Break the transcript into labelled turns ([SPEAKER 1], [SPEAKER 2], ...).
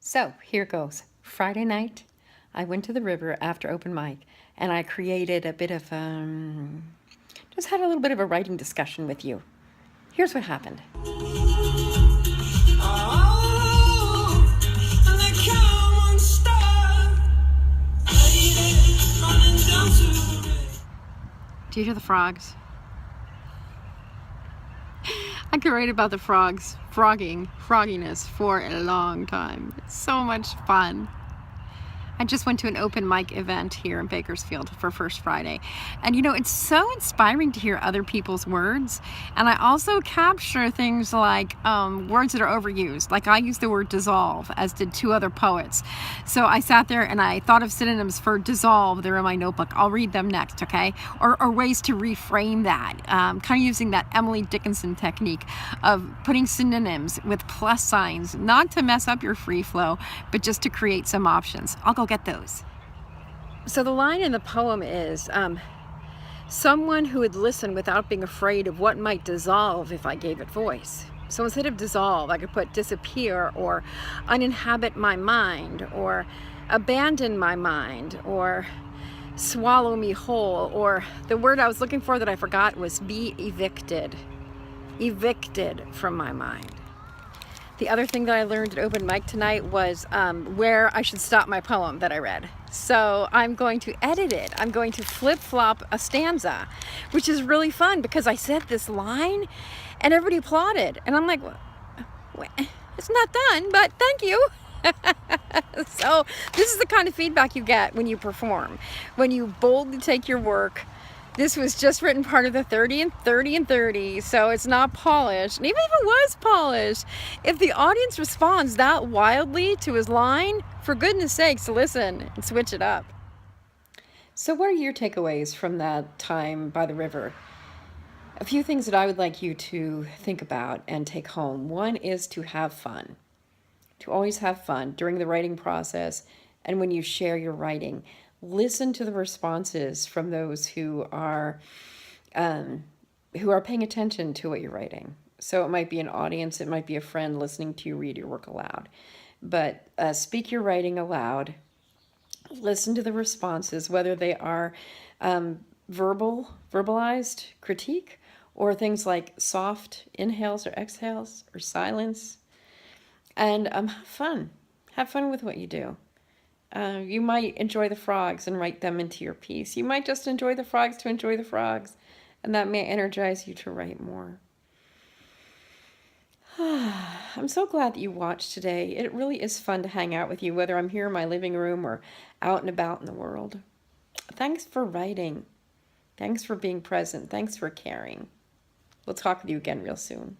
[SPEAKER 1] So here goes. Friday night, I went to the river after open mic and I created a bit of, just had a little bit of a writing discussion with you. Here's what happened. Do you hear the frogs? I could write about the frogs, frogginess for a long time. It's so much fun. I just went to an open mic event here in Bakersfield for First Friday. And you know, it's so inspiring to hear other people's words. And I also capture things like words that are overused. Like I used the word dissolve, as did two other poets. So I sat there and I thought of synonyms for dissolve. They're in my notebook. I'll read them next, okay? Or ways to reframe that. Kind of using that Emily Dickinson technique of putting synonyms with plus signs, not to mess up your free flow, but just to create some options. I'll go get those. So the line in the poem is, someone who would listen without being afraid of what might dissolve if I gave it voice. So instead of dissolve, I could put disappear or uninhabit my mind or abandon my mind or swallow me whole, or the word I was looking for that I forgot was be evicted from my mind. The other thing that I learned at open mic tonight was where I should stop my poem that I read. So I'm going to edit it. I'm going to flip-flop a stanza, which is really fun because I said this line and everybody applauded. And I'm like, it's not done, but thank you. So this is the kind of feedback you get when you perform, when you boldly take your work. This was just written part of the 30 and 30 and 30, so it's not polished. And even if it was polished, if the audience responds that wildly to his line, for goodness sakes, listen and switch it up. So what are your takeaways from that time by the river? A few things that I would like you to think about and take home. One is to have fun, to always have fun during the writing process and when you share your writing. Listen to the responses from those who are paying attention to what you're writing. So it might be an audience, it might be a friend listening to you read your work aloud. But speak your writing aloud. Listen to the responses, whether they are verbalized critique, or things like soft inhales or exhales or silence. And have fun. Have fun with what you do. You might enjoy the frogs and write them into your piece. You might just enjoy the frogs to enjoy the frogs, and that may energize you to write more. I'm so glad that you watched today. It really is fun to hang out with you, whether I'm here in my living room or out and about in the world. Thanks for writing. Thanks for being present. Thanks for caring. We'll talk with you again real soon.